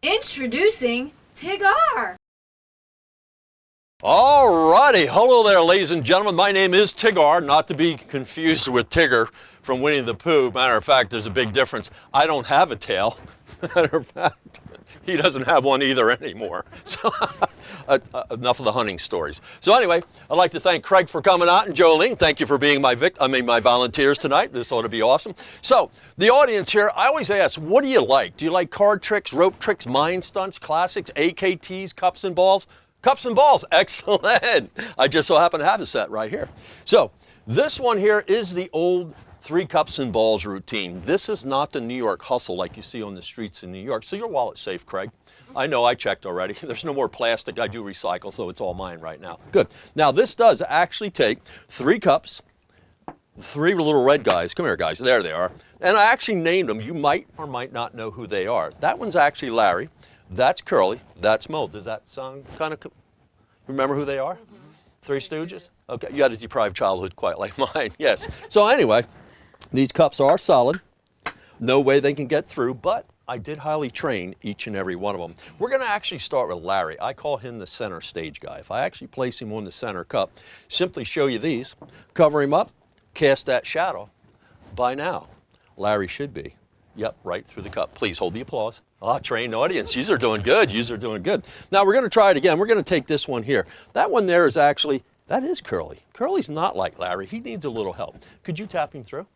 Introducing Tigger. Alrighty, hello there ladies and gentlemen, my name is Tigger, not to be confused with Tigger from Winnie the Pooh. Matter of fact, there's a big difference. I don't have a tail. Matter of fact, he doesn't have one either anymore. So enough of the hunting stories. So anyway, I'd like to thank Craig for coming out and Jolene, thank you for being my volunteers tonight. This ought to be awesome. So the audience here, I always ask, what do you like? Do you like card tricks, rope tricks, mind stunts, classics, AKTs, cups and balls? Cups and balls, excellent. I just so happen to have a set right here. So this one here is the old 3 cups and balls routine. This is not the New York hustle like you see on the streets in New York. So your wallet's safe, Craig. I know, I checked already. There's no more plastic. I do recycle, so it's all mine right now. Good. Now this does actually take 3 cups, 3 little red guys. Come here, guys. There they are. And I actually named them. You might or might not know who they are. That one's actually Larry. That's Curly, that's Mo. Does that sound kind of, remember who they are? Mm-hmm. 3 Stooges? Okay, you had a deprived childhood quite like mine, yes. So anyway, these cups are solid. No way they can get through, but I did highly train each and every one of them. We're gonna actually start with Larry. I call him the center stage guy. If I actually place him on the center cup, simply show you these, cover him up, cast that shadow. By now, Larry should be, yep, right through the cup. Please hold the applause. Ah, trained audience, yous are doing good, yous are doing good. Now we're gonna try it again. We're gonna take this one here. That one there is actually, that is Curly. Curly's not like Larry, he needs a little help. Could you tap him through?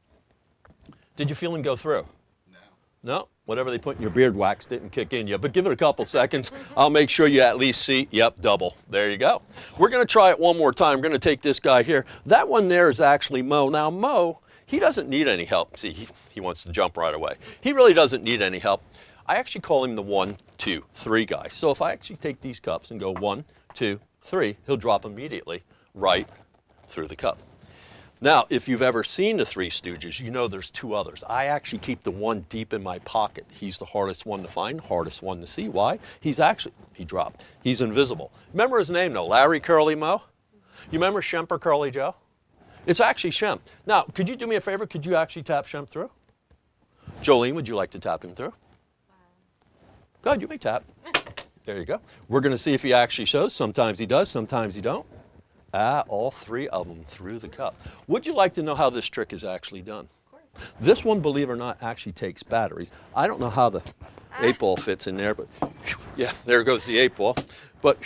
Did you feel him go through? No. No? Whatever they put in your beard wax didn't kick in yet, but give it a couple seconds. I'll make sure you at least see, yep, double. There you go. We're gonna try it one more time. We're gonna take this guy here. That one there is actually Mo. Now Mo, he doesn't need any help. See, he wants to jump right away. He really doesn't need any help. I actually call him the 1, 2, 3 guy. So if I actually take these cups and go 1, 2, 3, he'll drop immediately right through the cup. Now, if you've ever seen the 3 Stooges, you know there's 2 others. I actually keep the one deep in my pocket. He's the hardest one to find, hardest one to see. Why? He's actually, he dropped. He's invisible. Remember his name though, Larry Curly Mo? You remember Shemper Curly Joe? It's actually Shemp. Now, could you do me a favor? Could you actually tap Shemp through? Jolene, would you like to tap him through? Good, you may tap. There you go. We're going to see if he actually shows. Sometimes he does, sometimes he don't. Ah, all 3 of them through the cup. Would you like to know how this trick is actually done? Of course. This one, believe it or not, actually takes batteries. I don't know how the 8 ball fits in there, but yeah, there goes the 8 ball. But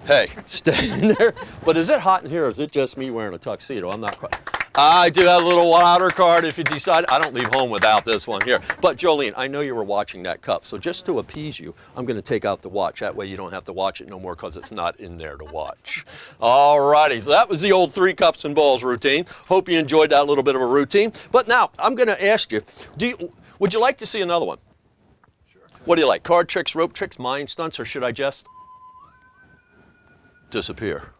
hey, stay in there. But is it hot in here or is it just me wearing a tuxedo? I'm not quite. I do have a little water card if you decide. I don't leave home without this one here. But Jolene, I know you were watching that cup, so just to appease you, I'm going to take out the watch. That way you don't have to watch it no more because it's not in there to watch. All righty, so that was the old 3 cups and balls routine. Hope you enjoyed that little bit of a routine. But now, I'm going to ask you, would you like to see another one? Sure. What do you like, card tricks, rope tricks, mind stunts, or should I just disappear?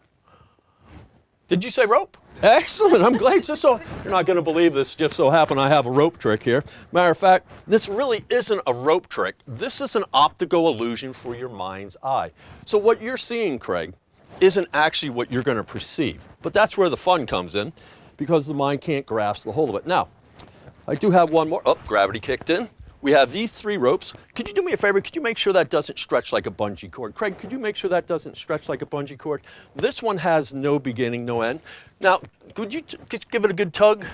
Did you say rope? Excellent, I'm glad. You're not going to believe this, just so happen I have a rope trick here. Matter of fact, this really isn't a rope trick. This is an optical illusion for your mind's eye. So what you're seeing, Craig, isn't actually what you're going to perceive. But that's where the fun comes in, because the mind can't grasp the whole of it. Now, I do have one more. Oh, gravity kicked in. We have these 3 ropes. Could you do me a favor? Could you make sure that doesn't stretch like a bungee cord? Craig, could you make sure that doesn't stretch like a bungee cord? This one has no beginning, no end. Now, could you give it a good tug?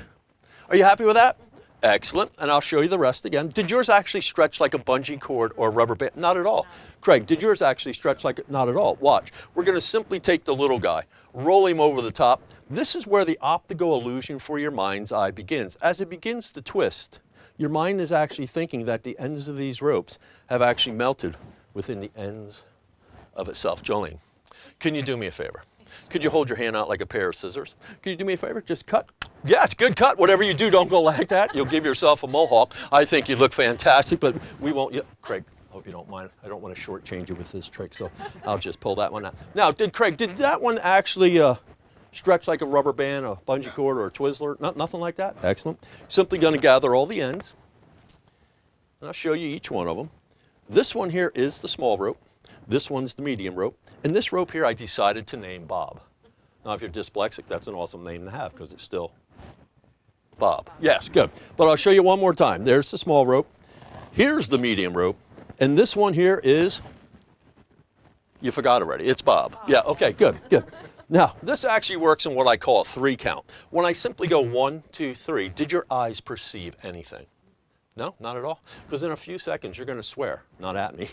Are you happy with that? Excellent, and I'll show you the rest again. Did yours actually stretch like a bungee cord or a rubber band? Not at all. Craig, did yours actually stretch like it? Not at all. Watch. We're gonna simply take the little guy, roll him over the top. This is where the optical illusion for your mind's eye begins. As it begins to twist, your mind is actually thinking that the ends of these ropes have actually melted within the ends of itself. Jolene, can you do me a favor? Could you hold your hand out like a pair of scissors? Could you do me a favor? Just cut. Yes, good cut. Whatever you do, don't go like that. You'll give yourself a mohawk. I think you look fantastic, but we won't. Yeah, Craig, hope you don't mind. I don't want to shortchange you with this trick, so I'll just pull that one out. Now, Craig, did that one actually stretch like a rubber band, a bungee cord, or a Twizzler? Nothing like that? Excellent. Simply going to gather all the ends, and I'll show you each one of them. This one here is the small rope. This one's the medium rope. And this rope here I decided to name Bob. Now, if you're dyslexic, that's an awesome name to have because it's still Bob. Yes, good. But I'll show you one more time. There's the small rope. Here's the medium rope. And this one here is, you forgot already, it's Bob. Yeah, okay, good, good. Now, this actually works in what I call a 3 count. When I simply go 1, 2, 3, did your eyes perceive anything? No, not at all. Because in a few seconds, you're going to swear, not at me,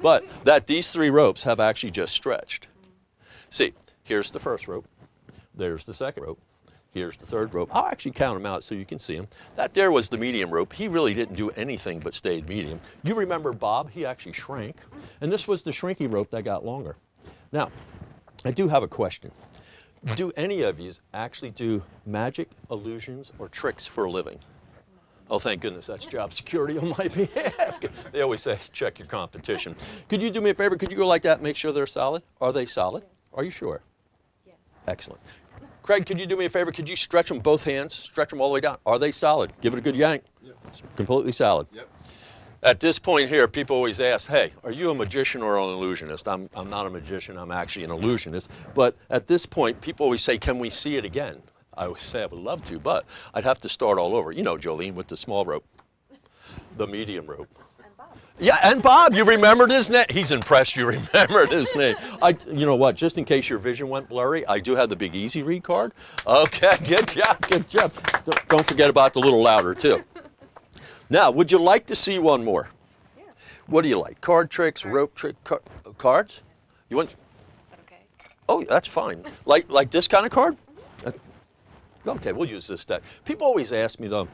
but that these 3 ropes have actually just stretched. See, here's the first rope. There's the second rope. Here's the third rope. I'll actually count them out so you can see them. That there was the medium rope. He really didn't do anything but stayed medium. You remember Bob, he actually shrank. And this was the shrinky rope that got longer. Now, I do have a question. Do any of you actually do magic, illusions, or tricks for a living? Oh, thank goodness, that's job security on my behalf. They always say, check your competition. Could you do me a favor? Could you go like that and make sure they're solid? Are they solid? Are you sure? Yes. Excellent. Craig, could you do me a favor? Could you stretch them both hands? Stretch them all the way down. Are they solid? Give it a good yank. Yep. Completely solid. Yep. At this point here, people always ask, hey, are you a magician or an illusionist? I'm not a magician, I'm actually an illusionist. But at this point, people always say, can we see it again? I always say I would love to, but I'd have to start all over. You know, Jolene, with the small rope, the medium rope. And Bob. Yeah, and Bob, you remembered his name. He's impressed you remembered his name. You know what, just in case your vision went blurry, I do have the big easy read card. Okay, good job, good job. Don't forget about the little louder too. Now, would you like to see one more? Yes. What do you like? Card tricks, Cards. rope trick, cards? You want? Is that okay? Oh, that's fine. Like this kind of card? Okay, we'll use this deck. People always ask me though,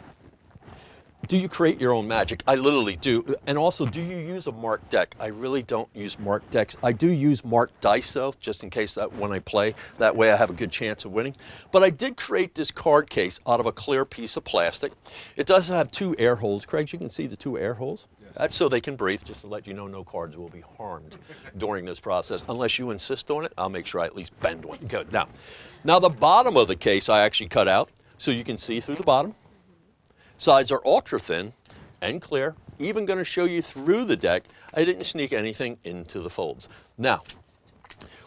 do you create your own magic? I literally do. And also, do you use a marked deck? I really don't use marked decks. I do use marked dice though, just in case that when I play, that way I have a good chance of winning. But I did create this card case out of a clear piece of plastic. It does have 2 air holes. Craig, you can see the 2 air holes? Yes. That's so they can breathe, just to let you know no cards will be harmed during this process. Unless you insist on it, I'll make sure I at least bend one. Good. Now the bottom of the case I actually cut out so you can see through the bottom. Sides are ultra thin and clear. Even going to show you through the deck. I didn't sneak anything into the folds. Now,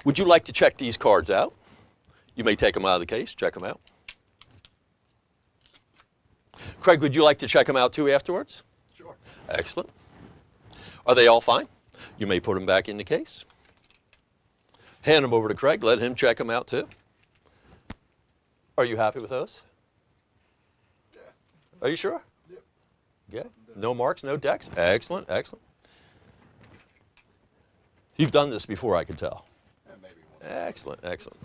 would you like to check these cards out? You may take them out of the case, check them out. Craig, would you like to check them out too afterwards? Sure. Excellent. Are they all fine? You may put them back in the case. Hand them over to Craig, let him check them out too. Are you happy with those? Yeah. Are you sure? Yep. Yeah. No marks, no decks? Excellent, excellent. You've done this before, I can tell. And maybe one. Excellent, excellent.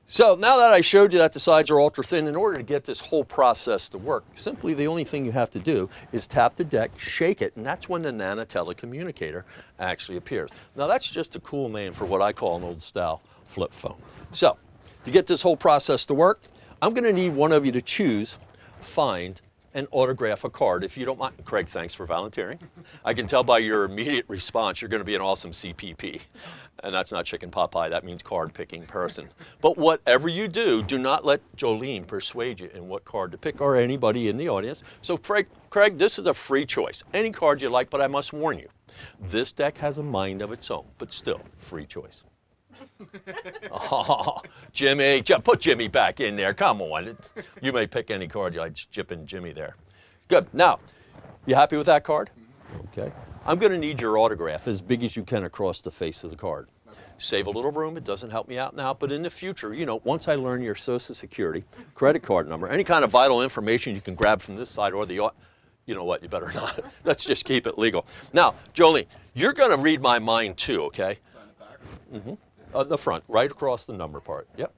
So now that I showed you that the sides are ultra thin, in order to get this whole process to work, simply the only thing you have to do is tap the deck, shake it, and that's when the Nano Tela Communicator actually appears. Now that's just a cool name for what I call an old style flip phone. So to get this whole process to work, I'm going to need one of you to choose, find, and autograph a card, if you don't mind. Craig, thanks for volunteering. I can tell by your immediate response you're going to be an awesome CPP. And that's not chicken pot pie, that means card picking person. But whatever you do, do not let Jolene persuade you in what card to pick, or anybody in the audience. So Craig, this is a free choice. Any card you like, but I must warn you, this deck has a mind of its own, but still, free choice. Oh, Jimmy, put Jimmy back in there. Come on. You may pick any card you like. Chip in Jimmy there. Good. Now, you happy with that card? Okay. I'm going to need your autograph as big as you can across the face of the card. Okay. Save a little room. It doesn't help me out now, but in the future, you know, once I learn your Social Security, credit card number, any kind of vital information you can grab from this side or the, you know what, you better not. Let's just keep it legal. Now, Jolene, you're going to read my mind too, okay? Sign it back. Mm-hmm. The front, right across the number part. Yep.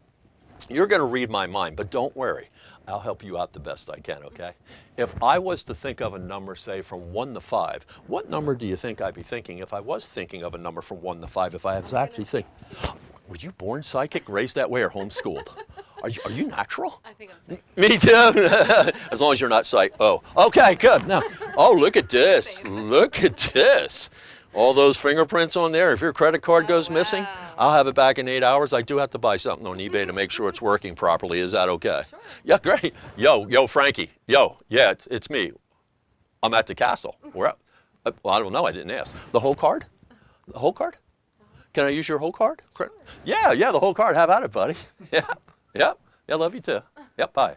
You're going to read my mind, but don't worry. I'll help you out the best I can, okay? If I was to think of a number, say, from 1 to 5, what number do you think I'd be thinking if I was thinking of a number from 1 to 5, if I was actually thinking, were you born psychic, raised that way, or homeschooled? Are you natural? I think I'm safe. Me too. As long as you're not psych. Oh, okay, good. Now, oh, look at this. Safe. Look at this. All those fingerprints on there. If your credit card goes missing, I'll have it back in 8 hours. I do have to buy something on eBay to make sure it's working properly. Is that okay? Sure. Yeah, great. Yo, Frankie. Yo, yeah, it's me. I'm at the castle. We're up. Well, I don't know. I didn't ask. The whole card? The whole card? Can I use your whole card? Yeah, the whole card. Have at it, buddy. Yeah, love you too. Yep, bye.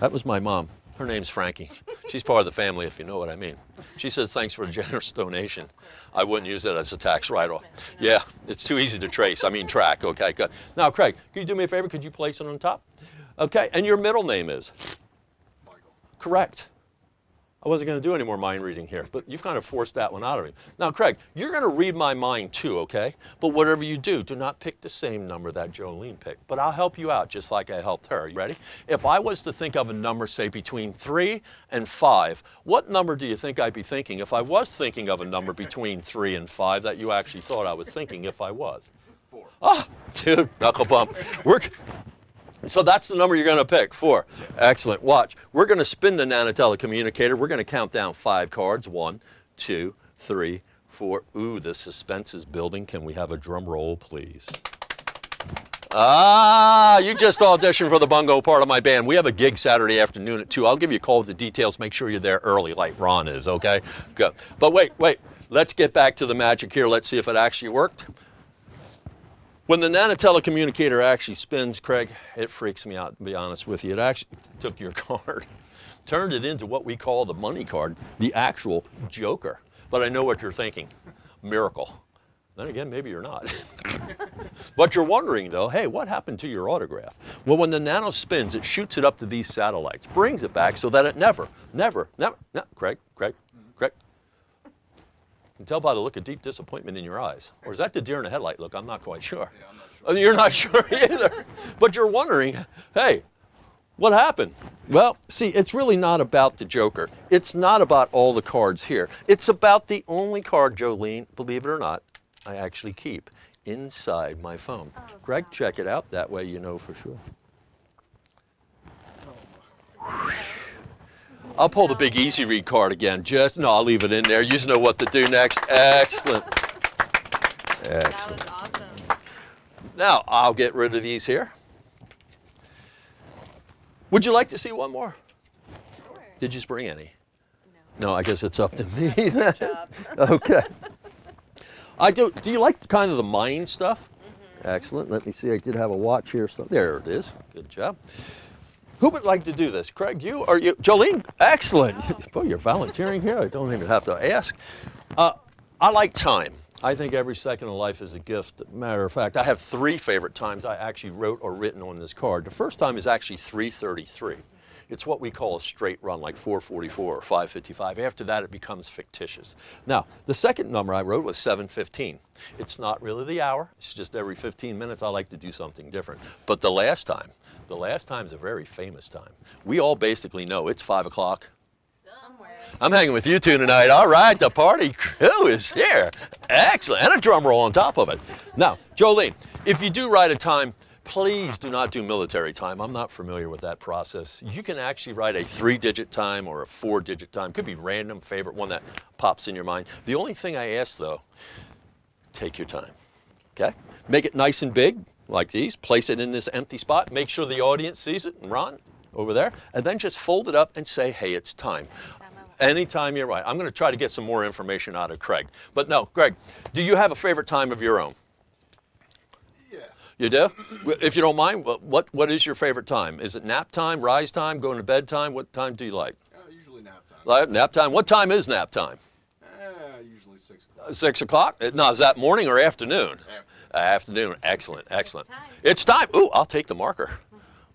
That was my mom. Her name's Frankie. She's part of the family, if you know what I mean. She says, thanks for the generous donation. I wouldn't use it as a tax write-off. Yeah, it's too easy to trace. I mean, track. Okay, good. Now, Craig, could you do me a favor? Could you place it on top? Okay, and your middle name is? Michael. Correct. I wasn't going to do any more mind reading here, but you've kind of forced that one out of me. Now, Craig, you're going to read my mind too, okay? But whatever you do not pick the same number that Jolene picked. But I'll help you out just like I helped her. You ready? If I was to think of a number, say, between 3 and 5, what number do you think I'd be thinking if I was thinking of a number between 3 and 5 that you actually thought I was thinking if I was? 4. Ah, dude, knuckle bump. So that's the number you're going to pick, 4. Excellent. Watch. We're going to spin the Nano Communicator. We're going to count down 5 cards. 1, 2, 3, 4. Ooh, the suspense is building. Can we have a drum roll, please? Ah, you just auditioned for the bungo part of my band. We have a gig Saturday afternoon at 2. I'll give you a call with the details. Make sure you're there early like Ron is, okay? Good. But wait. Let's get back to the magic here. Let's see if it actually worked. When the Nano Communicator actually spins, Craig, it freaks me out, to be honest with you. It actually took your card, turned it into what we call the money card, the actual joker. But I know what you're thinking, miracle. Then again, maybe you're not. But you're wondering though, hey, what happened to your autograph? Well, when the Nano spins, it shoots it up to these satellites, brings it back so that it never, Craig. You can tell by the look of deep disappointment in your eyes. Or is that the deer in the headlight look? I'm not quite sure. Yeah, I'm not sure. Oh, you're not sure either. But you're wondering, hey, what happened? Well, see, it's really not about the joker. It's not about all the cards here. It's about the only card, Jolene, believe it or not, I actually keep inside my phone. Oh, Greg, wow. check it out. That way you know for sure. I'll pull the big easy read card again. I'll leave it in there. You just know what to do next. Excellent. That was awesome. Now, I'll get rid of these here. Would you like to see one more? Sure. Did you bring any? No. No, I guess it's up to me then. Good job. Okay. I do you like kind of the mind stuff? Mm-hmm. Excellent. Let me see. I did have a watch here. So there it is. Good job. Who would like to do this? Craig, you or you? Jolene? Excellent. Boy, you're volunteering here. I don't even have to ask. I like time. I think every second of life is a gift. Matter of fact, I have 3 favorite times I actually wrote or written on this card. The first time is actually 3:33. It's what we call a straight run, like 4:44 or 5:55. After that, it becomes fictitious. Now, the second number I wrote was 7:15. It's not really the hour. It's just every 15 minutes I like to do something different. But the last time is a very famous time. We all basically know it's 5 o'clock. Somewhere. I'm hanging with you two tonight. All right, the party crew is here. Excellent. And a drum roll on top of it. Now, Jolene, if you do write a time, please do not do military time. I'm not familiar with that process. You can actually write a 3-digit time or a 4-digit time. Could be random, favorite one that pops in your mind. The only thing I ask, though, take your time, okay? Make it nice and big, like these. Place it in this empty spot. Make sure the audience sees it. Ron, over there. And then just fold it up and say, hey, it's time. Anytime you're right. I'm going to try to get some more information out of Craig. But no, Greg, do you have a favorite time of your own? Yeah. You do? If you don't mind, what is your favorite time? Is it nap time, rise time, going to bed time? What time do you like? Usually nap time. Like nap time? What time is nap time? Usually 6 o'clock. 6 o'clock? No, is that morning or afternoon? Afternoon. Excellent, excellent. It's time. Ooh, I'll take the marker.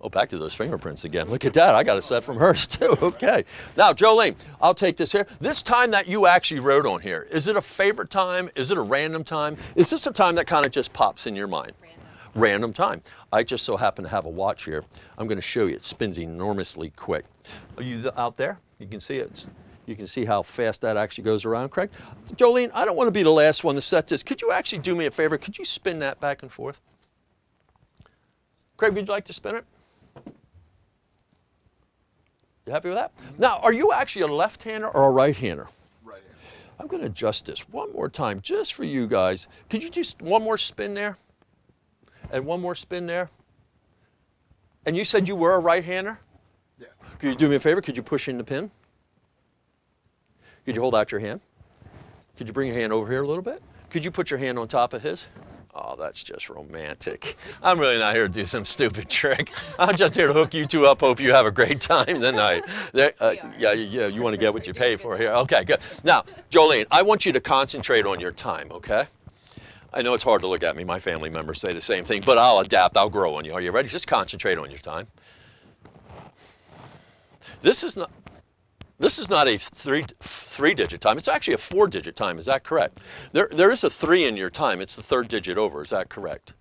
Oh, back to those fingerprints again. Look at that. I got a set from hers too. Okay. Now, Jolene, I'll take this here. This time that you actually wrote on here, is it a favorite time? Is it a random time? Is this a time that kind of just pops in your mind? Random time. I just so happen to have a watch here. I'm going to show you. It spins enormously quick. Are you out there? You can see it. You can see how fast that actually goes around, Craig. Jolene, I don't want to be the last one to set this. Could you actually do me a favor? Could you spin that back and forth? Craig, would you like to spin it? You happy with that? Now, are you actually a left-hander or a right-hander? Right-hander. I'm going to adjust this one more time just for you guys. Could you do one more spin there? And one more spin there? And you said you were a right-hander? Yeah. Could you do me a favor? Could you push in the pin? Could you hold out your hand? Could you bring your hand over here a little bit? Could you put your hand on top of his? Oh, that's just romantic. I'm really not here to do some stupid trick. I'm just here to hook you two up. Hope you have a great time tonight. Yeah, you want to get what you pay for here. Okay, good. Now, Jolene, I want you to concentrate on your time, okay? I know it's hard to look at me. My family members say the same thing, but I'll adapt. I'll grow on you. Are you ready? Just concentrate on your time. This is not a three-digit time. It's actually a four-digit time. Is that correct? There is a 3 in your time. It's the third digit over. Is that correct?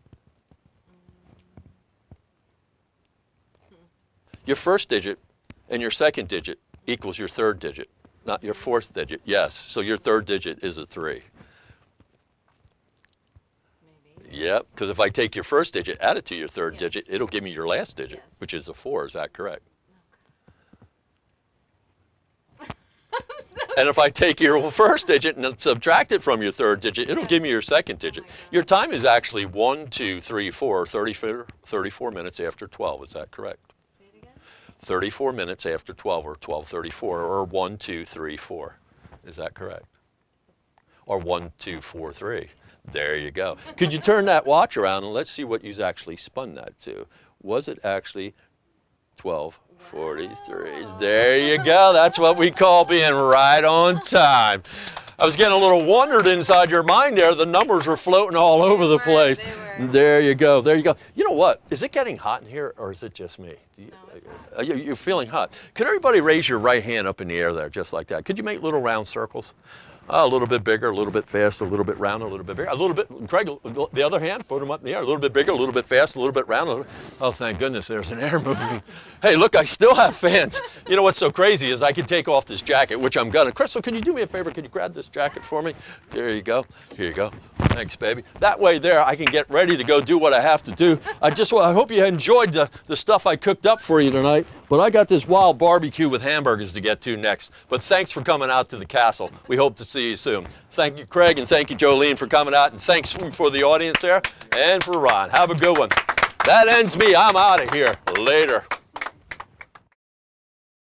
Your first digit and your second digit equals your third digit, not your fourth digit. Yes, so your third digit is a 3. Maybe. Yep, because if I take your first digit, add it to your third digit, it'll give me your last digit, which is a 4. Is that correct? And if I take your first digit and subtract it from your third digit, it'll give me your second digit. Your time is actually 1, 2, 3, 4, 34 minutes after 12. Is that correct? Say it again. 34 minutes after 12, or 12:34, or 1, 2, 3, 4. Is that correct? Or 1, 2, 4, 3. There you go. Could you turn that watch around and let's see what you've actually spun that to? Was it actually 12:43? There you go. That's what we call being right on time. I was getting a little wondered inside your mind there. The numbers were floating all over the place. There you go. There you go. You know what? Is it getting hot in here, or is it just me? You're feeling hot. Could everybody raise your right hand up in the air there, just like that? Could you make little round circles? A little bit bigger, a little bit faster, a little bit round, a little bit bigger, a little bit, Craig, the other hand, put them up in the air, a little bit bigger, a little bit faster, a little bit round. Oh, thank goodness, there's an air moving. Hey, look, I still have fans. You know what's so crazy is I can take off this jacket, which I'm gonna. Crystal, can you do me a favor? Can you grab this jacket for me? There you go. Here you go. Thanks, baby. That way there, I can get ready to go do what I have to do. I hope you enjoyed the stuff I cooked up for you tonight. But I got this wild barbecue with hamburgers to get to next. But thanks for coming out to the castle. We hope to see you soon. Thank you, Craig, and thank you, Jolene, for coming out. And thanks for the audience there and for Ron. Have a good one. That ends me. I'm out of here. Later.